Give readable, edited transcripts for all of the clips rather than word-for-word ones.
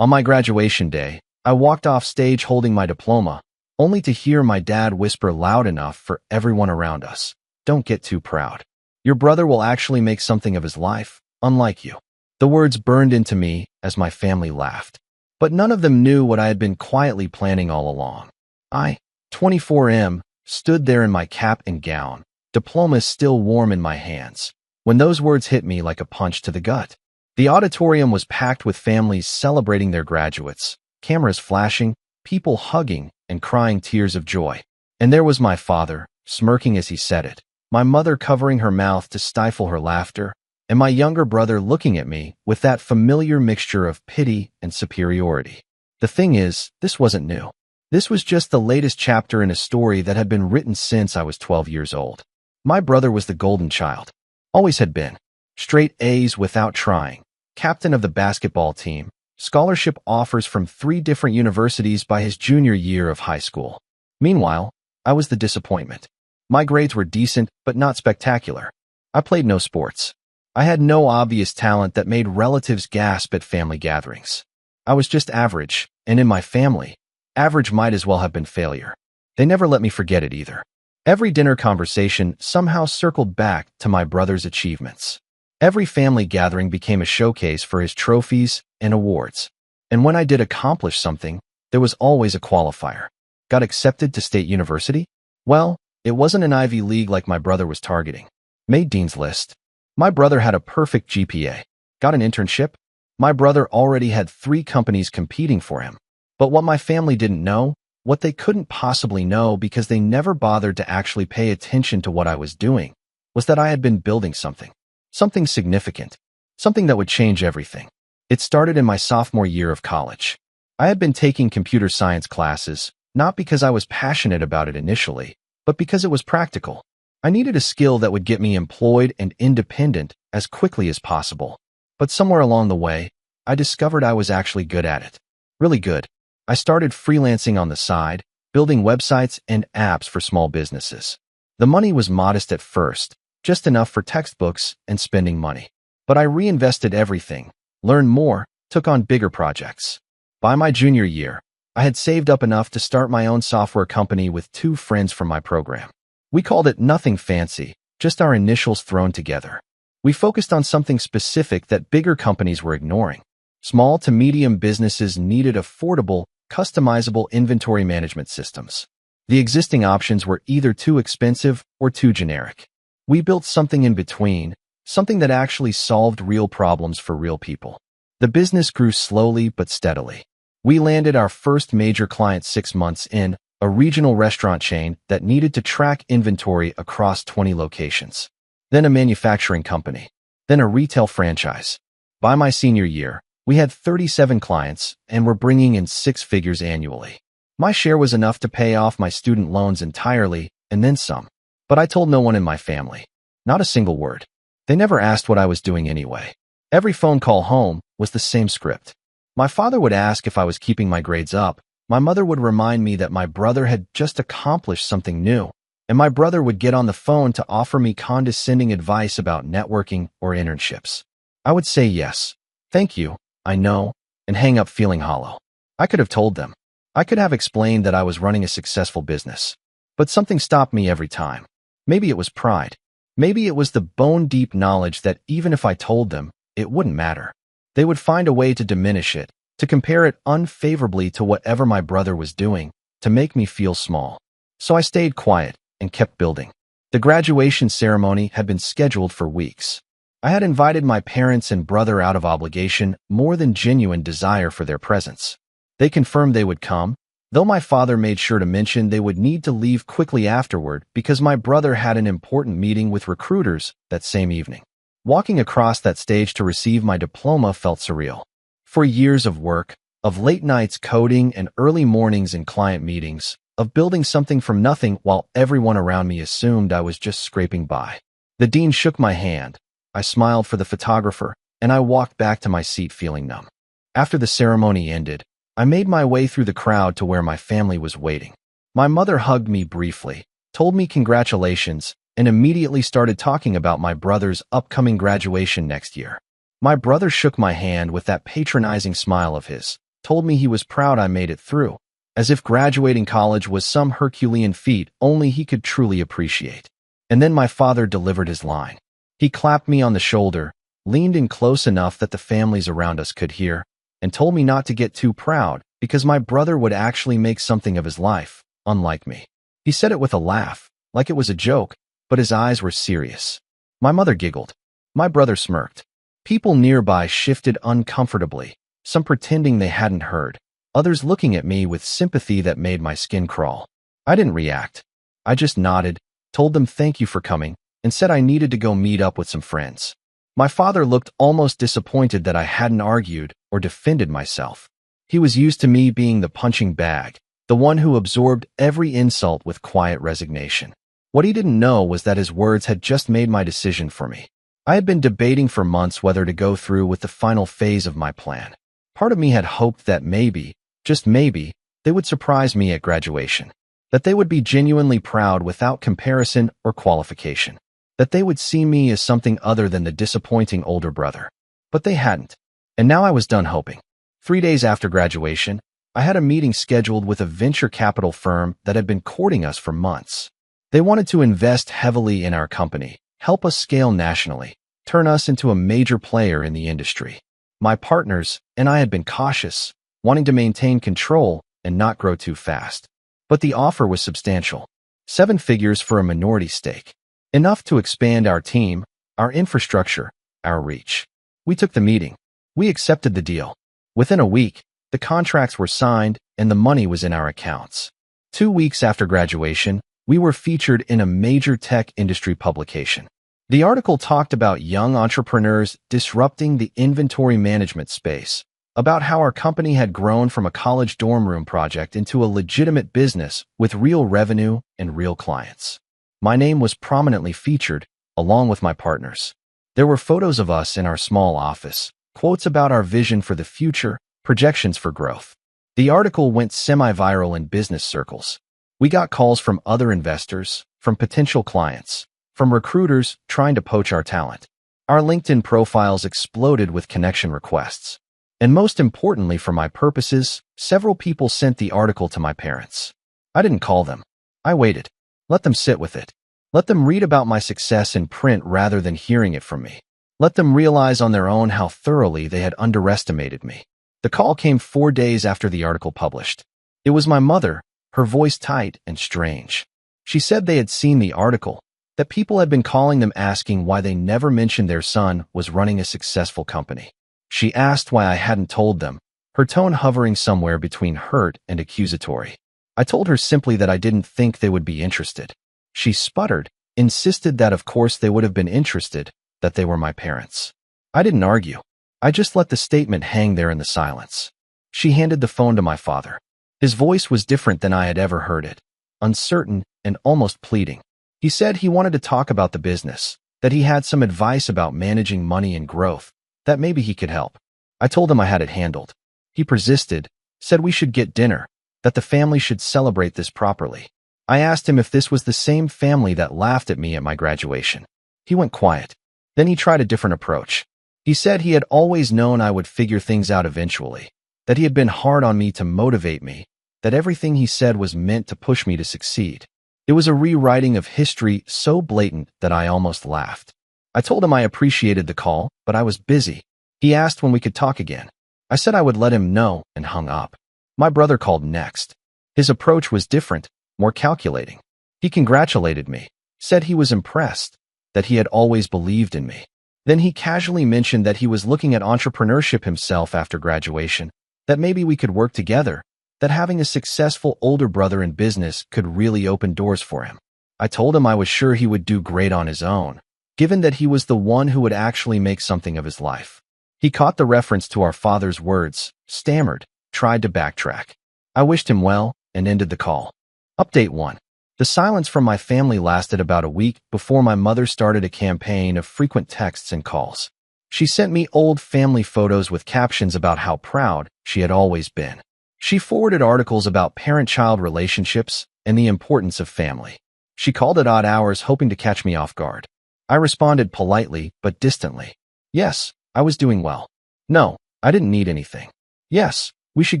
On my graduation day, I walked off stage holding my diploma, only to hear my dad whisper loud enough for everyone around us, "Don't get too proud. Your brother will actually make something of his life, unlike you." The words burned into me as my family laughed. But none of them knew what I had been quietly planning all along. I, 24M, stood there in my cap and gown, diploma still warm in my hands, when those words hit me like a punch to the gut. The auditorium was packed with families celebrating their graduates, cameras flashing, people hugging and crying tears of joy. And there was my father, smirking as he said it, my mother covering her mouth to stifle her laughter, and my younger brother looking at me with that familiar mixture of pity and superiority. The thing is, this wasn't new. This was just the latest chapter in a story that had been written since I was 12 years old. My brother was the golden child. Always had been. Straight A's without trying. Captain of the basketball team. Scholarship offers from 3 different universities by his junior year of high school. Meanwhile, I was the disappointment. My grades were decent, but not spectacular. I played no sports. I had no obvious talent that made relatives gasp at family gatherings. I was just average, and in my family, average might as well have been failure. They never let me forget it either. Every dinner conversation somehow circled back to my brother's achievements. Every family gathering became a showcase for his trophies and awards. And when I did accomplish something, there was always a qualifier. Got accepted to state university? Well, it wasn't an Ivy League like my brother was targeting. Made Dean's List. My brother had a perfect GPA. Got an internship? My brother already had 3 companies competing for him. But what my family didn't know, what they couldn't possibly know because they never bothered to actually pay attention to what I was doing, was that I had been building something. Something significant. Something that would change everything. It started in my sophomore year of college. I had been taking computer science classes, not because I was passionate about it initially, but because it was practical. I needed a skill that would get me employed and independent as quickly as possible. But somewhere along the way, I discovered I was actually good at it. Really good. I started freelancing on the side, building websites and apps for small businesses. The money was modest at first, just enough for textbooks and spending money. But I reinvested everything, learned more, took on bigger projects. By my junior year, I had saved up enough to start my own software company with 2 friends from my program. We called it nothing fancy, just our initials thrown together. We focused on something specific that bigger companies were ignoring. Small to medium businesses needed affordable, customizable inventory management systems. The existing options were either too expensive or too generic. We built something in between, something that actually solved real problems for real people. The business grew slowly but steadily. We landed our first major client 6 months in, a regional restaurant chain that needed to track inventory across 20 locations. Then a manufacturing company. Then a retail franchise. By my senior year, we had 37 clients and were bringing in 6 figures annually. My share was enough to pay off my student loans entirely and then some. But I told no one in my family. Not a single word. They never asked what I was doing anyway. Every phone call home was the same script. My father would ask if I was keeping my grades up. My mother would remind me that my brother had just accomplished something new, and my brother would get on the phone to offer me condescending advice about networking or internships. I would say yes, thank you, I know, and hang up feeling hollow. I could have told them. I could have explained that I was running a successful business. But something stopped me every time. Maybe it was pride. Maybe it was the bone-deep knowledge that even if I told them, it wouldn't matter. They would find a way to diminish it, to compare it unfavorably to whatever my brother was doing, to make me feel small. So I stayed quiet and kept building. The graduation ceremony had been scheduled for weeks. I had invited my parents and brother out of obligation more than genuine desire for their presence. They confirmed they would come, though my father made sure to mention they would need to leave quickly afterward because my brother had an important meeting with recruiters that same evening. Walking across that stage to receive my diploma felt surreal. For years of work, of late nights coding and early mornings in client meetings, of building something from nothing while everyone around me assumed I was just scraping by. The dean shook my hand. I smiled for the photographer, and I walked back to my seat feeling numb. After the ceremony ended, I made my way through the crowd to where my family was waiting. My mother hugged me briefly, told me congratulations, and immediately started talking about my brother's upcoming graduation next year. My brother shook my hand with that patronizing smile of his, told me he was proud I made it through, as if graduating college was some Herculean feat only he could truly appreciate. And then my father delivered his line. He clapped me on the shoulder, leaned in close enough that the families around us could hear, and told me not to get too proud because my brother would actually make something of his life, unlike me. He said it with a laugh, like it was a joke, but his eyes were serious. My mother giggled. My brother smirked. People nearby shifted uncomfortably, some pretending they hadn't heard, others looking at me with sympathy that made my skin crawl. I didn't react. I just nodded, told them thank you for coming, and said I needed to go meet up with some friends. My father looked almost disappointed that I hadn't argued or defended myself. He was used to me being the punching bag, the one who absorbed every insult with quiet resignation. What he didn't know was that his words had just made my decision for me. I had been debating for months whether to go through with the final phase of my plan. Part of me had hoped that maybe, just maybe, they would surprise me at graduation. That they would be genuinely proud without comparison or qualification. That they would see me as something other than the disappointing older brother. But they hadn't. And now I was done hoping. 3 days after graduation, I had a meeting scheduled with a venture capital firm that had been courting us for months. They wanted to invest heavily in our company, help us scale nationally, turn us into a major player in the industry. My partners and I had been cautious, wanting to maintain control and not grow too fast. But the offer was substantial. 7 figures for a minority stake. Enough to expand our team, our infrastructure, our reach. We took the meeting. We accepted the deal. Within a week, the contracts were signed and the money was in our accounts. 2 weeks after graduation, we were featured in a major tech industry publication. The article talked about young entrepreneurs disrupting the inventory management space, about how our company had grown from a college dorm room project into a legitimate business with real revenue and real clients. My name was prominently featured, along with my partners. There were photos of us in our small office, quotes about our vision for the future, projections for growth. The article went semi-viral in business circles. We got calls from other investors, from potential clients, from recruiters trying to poach our talent. Our LinkedIn profiles exploded with connection requests. And most importantly for my purposes, several people sent the article to my parents. I didn't call them. I waited. Let them sit with it. Let them read about my success in print rather than hearing it from me. Let them realize on their own how thoroughly they had underestimated me. The call came 4 days after the article published. It was my mother, her voice tight and strange. She said they had seen the article, that people had been calling them asking why they never mentioned their son was running a successful company. She asked why I hadn't told them, her tone hovering somewhere between hurt and accusatory. I told her simply that I didn't think they would be interested. She sputtered, insisted that of course they would have been interested, that they were my parents. I didn't argue. I just let the statement hang there in the silence. She handed the phone to my father. His voice was different than I had ever heard it, uncertain and almost pleading. He said he wanted to talk about the business, that he had some advice about managing money and growth, that maybe he could help. I told him I had it handled. He persisted, said we should get dinner, that the family should celebrate this properly. I asked him if this was the same family that laughed at me at my graduation. He went quiet. Then he tried a different approach. He said he had always known I would figure things out eventually, that he had been hard on me to motivate me, that everything he said was meant to push me to succeed. It was a rewriting of history so blatant that I almost laughed. I told him I appreciated the call, but I was busy. He asked when we could talk again. I said I would let him know and hung up. My brother called next. His approach was different, more calculating. He congratulated me, said he was impressed, that he had always believed in me. Then he casually mentioned that he was looking at entrepreneurship himself after graduation, that maybe we could work together, that having a successful older brother in business could really open doors for him. I told him I was sure he would do great on his own, given that he was the one who would actually make something of his life. He caught the reference to our father's words, stammered, tried to backtrack. I wished him well and ended the call. Update 1. The silence from my family lasted about a week before my mother started a campaign of frequent texts and calls. She sent me old family photos with captions about how proud she had always been. She forwarded articles about parent-child relationships and the importance of family. She called at odd hours hoping to catch me off guard. I responded politely but distantly. Yes, I was doing well. No, I didn't need anything. Yes, We should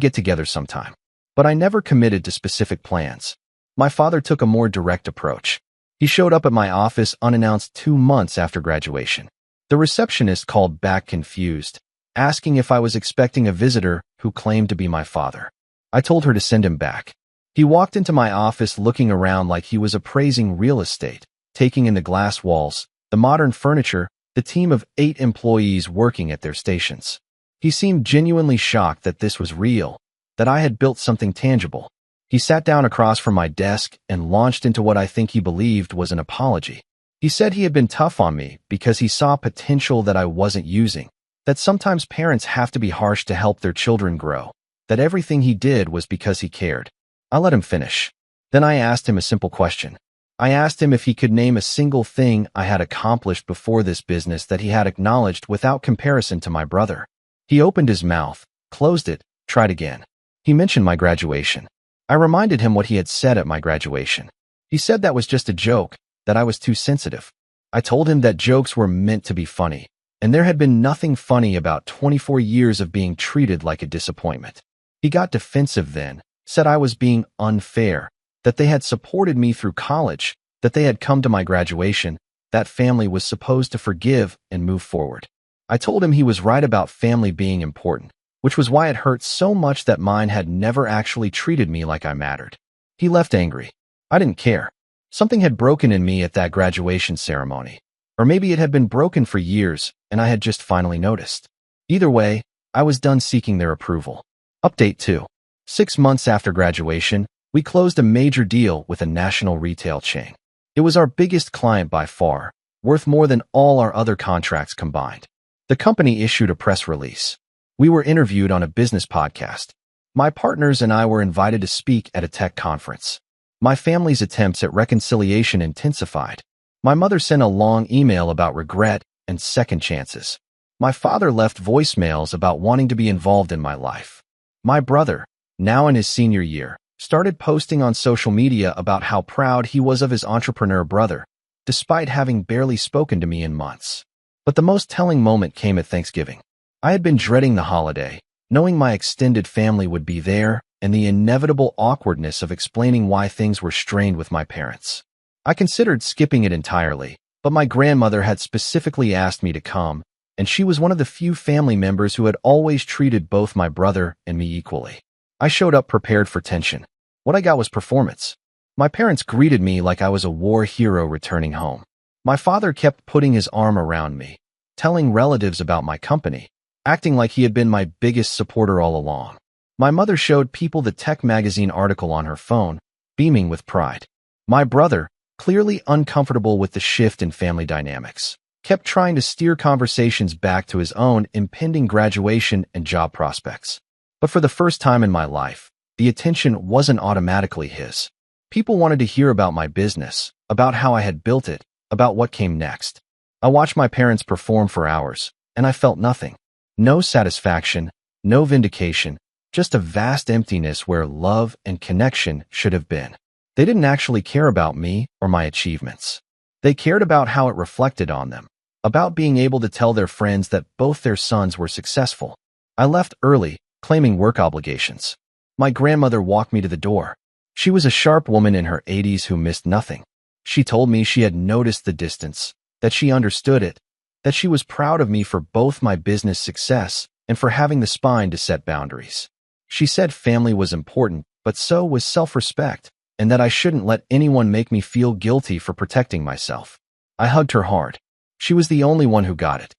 get together sometime. But I never committed to specific plans. My father took a more direct approach. He showed up at my office unannounced 2 months after graduation. The receptionist called back confused, asking if I was expecting a visitor who claimed to be my father. I told her to send him back. He walked into my office looking around like he was appraising real estate, taking in the glass walls, the modern furniture, the team of 8 employees working at their stations. He seemed genuinely shocked that this was real, that I had built something tangible. He sat down across from my desk and launched into what I think he believed was an apology. He said he had been tough on me because he saw potential that I wasn't using, that sometimes parents have to be harsh to help their children grow, that everything he did was because he cared. I let him finish. Then I asked him a simple question. I asked him if he could name a single thing I had accomplished before this business that he had acknowledged without comparison to my brother. He opened his mouth, closed it, tried again. He mentioned my graduation. I reminded him what he had said at my graduation. He said that was just a joke, that I was too sensitive. I told him that jokes were meant to be funny, and there had been nothing funny about 24 years of being treated like a disappointment. He got defensive then, said I was being unfair, that they had supported me through college, that they had come to my graduation, that family was supposed to forgive and move forward. I told him he was right about family being important, which was why it hurt so much that mine had never actually treated me like I mattered. He left angry. I didn't care. Something had broken in me at that graduation ceremony. Or maybe it had been broken for years, and I had just finally noticed. Either way, I was done seeking their approval. Update 2. 6 months after graduation, we closed a major deal with a national retail chain. It was our biggest client by far, worth more than all our other contracts combined. The company issued a press release. We were interviewed on a business podcast. My partners and I were invited to speak at a tech conference. My family's attempts at reconciliation intensified. My mother sent a long email about regret and second chances. My father left voicemails about wanting to be involved in my life. My brother, now in his senior year, started posting on social media about how proud he was of his entrepreneur brother, despite having barely spoken to me in months. But the most telling moment came at Thanksgiving. I had been dreading the holiday, knowing my extended family would be there, and the inevitable awkwardness of explaining why things were strained with my parents. I considered skipping it entirely, but my grandmother had specifically asked me to come, and she was one of the few family members who had always treated both my brother and me equally. I showed up prepared for tension. What I got was performance. My parents greeted me like I was a war hero returning home. My father kept putting his arm around me, telling relatives about my company, acting like he had been my biggest supporter all along. My mother showed people the tech magazine article on her phone, beaming with pride. My brother, clearly uncomfortable with the shift in family dynamics, kept trying to steer conversations back to his own impending graduation and job prospects. But for the first time in my life, the attention wasn't automatically his. People wanted to hear about my business, about how I had built it, about what came next. I watched my parents perform for hours, and I felt nothing. No satisfaction, no vindication, just a vast emptiness where love and connection should have been. They didn't actually care about me or my achievements. They cared about how it reflected on them, about being able to tell their friends that both their sons were successful. I left early, claiming work obligations. My grandmother walked me to the door. She was a sharp woman in her 80s who missed nothing. She told me she had noticed the distance, that she understood it, that she was proud of me for both my business success and for having the spine to set boundaries. She said family was important, but so was self-respect, and that I shouldn't let anyone make me feel guilty for protecting myself. I hugged her hard. She was the only one who got it.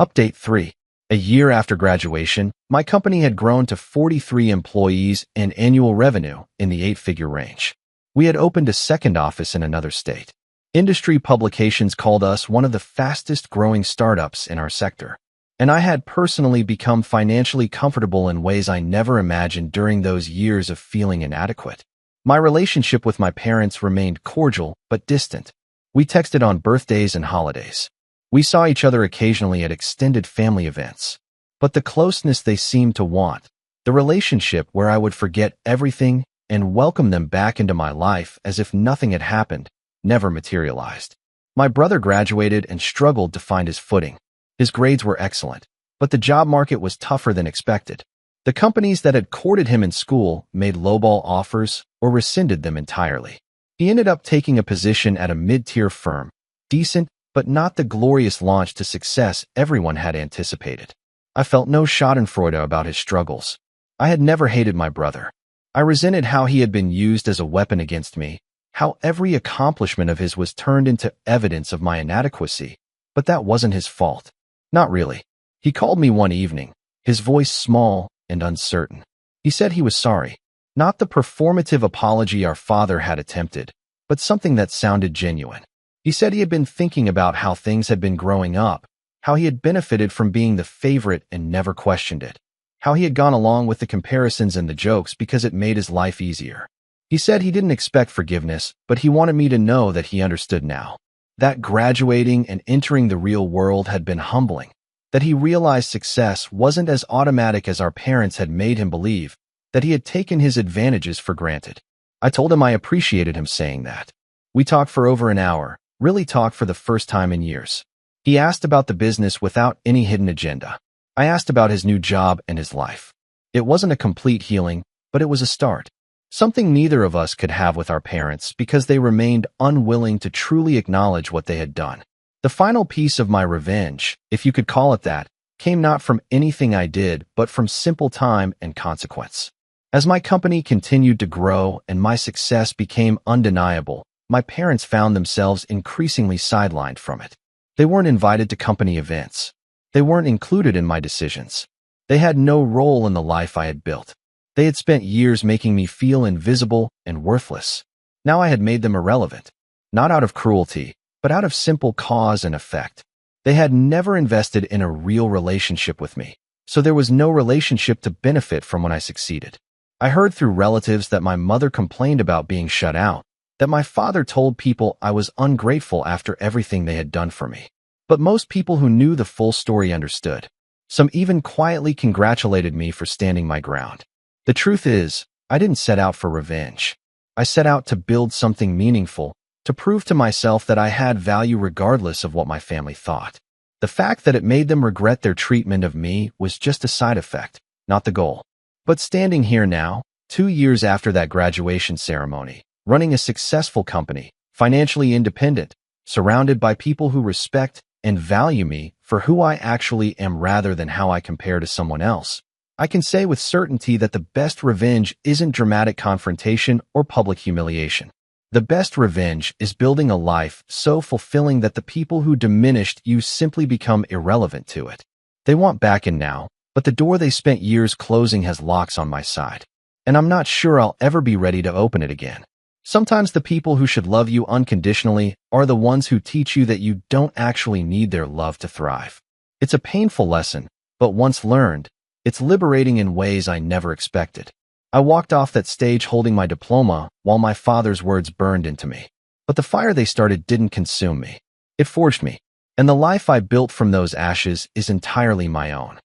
Update 3. A year after graduation, my company had grown to 43 employees and annual revenue in the 8-figure range. We had opened a second office in another state. Industry publications called us one of the fastest-growing startups in our sector. And I had personally become financially comfortable in ways I never imagined during those years of feeling inadequate. My relationship with my parents remained cordial but distant. We texted on birthdays and holidays. We saw each other occasionally at extended family events. But the closeness they seemed to want, the relationship where I would forget everything and welcome them back into my life as if nothing had happened, never materialized. My brother graduated and struggled to find his footing. His grades were excellent, but the job market was tougher than expected. The companies that had courted him in school made lowball offers or rescinded them entirely. He ended up taking a position at a mid-tier firm, decent but not the glorious launch to success everyone had anticipated. I felt no schadenfreude about his struggles. I had never hated my brother. I resented how he had been used as a weapon against me, how every accomplishment of his was turned into evidence of my inadequacy. But that wasn't his fault. Not really. He called me one evening, his voice small and uncertain. He said he was sorry. Not the performative apology our father had attempted, but something that sounded genuine. He said he had been thinking about how things had been growing up, how he had benefited from being the favorite and never questioned it, how he had gone along with the comparisons and the jokes because it made his life easier. He said he didn't expect forgiveness, but he wanted me to know that he understood now. That graduating and entering the real world had been humbling, that he realized success wasn't as automatic as our parents had made him believe, that he had taken his advantages for granted. I told him I appreciated him saying that. We talked for over an hour, really talked for the first time in years. He asked about the business without any hidden agenda. I asked about his new job and his life. It wasn't a complete healing, but it was a start. Something neither of us could have with our parents because they remained unwilling to truly acknowledge what they had done. The final piece of my revenge, if you could call it that, came not from anything I did, but from simple time and consequence. As my company continued to grow and my success became undeniable, my parents found themselves increasingly sidelined from it. They weren't invited to company events. They weren't included in my decisions. They had no role in the life I had built. They had spent years making me feel invisible and worthless. Now I had made them irrelevant, not out of cruelty, but out of simple cause and effect. They had never invested in a real relationship with me, so there was no relationship to benefit from when I succeeded. I heard through relatives that my mother complained about being shut out, that my father told people I was ungrateful after everything they had done for me. But most people who knew the full story understood. Some even quietly congratulated me for standing my ground. The truth is, I didn't set out for revenge. I set out to build something meaningful, to prove to myself that I had value regardless of what my family thought. The fact that it made them regret their treatment of me was just a side effect, not the goal. But standing here now, 2 years after that graduation ceremony, running a successful company, financially independent, surrounded by people who respect and value me for who I actually am rather than how I compare to someone else, I can say with certainty that the best revenge isn't dramatic confrontation or public humiliation. The best revenge is building a life so fulfilling that the people who diminished you simply become irrelevant to it. They want back in now, but the door they spent years closing has locks on my side, and I'm not sure I'll ever be ready to open it again. Sometimes the people who should love you unconditionally are the ones who teach you that you don't actually need their love to thrive. It's a painful lesson, but once learned, it's liberating in ways I never expected. I walked off that stage holding my diploma while my father's words burned into me. But the fire they started didn't consume me. It forged me, and the life I built from those ashes is entirely my own.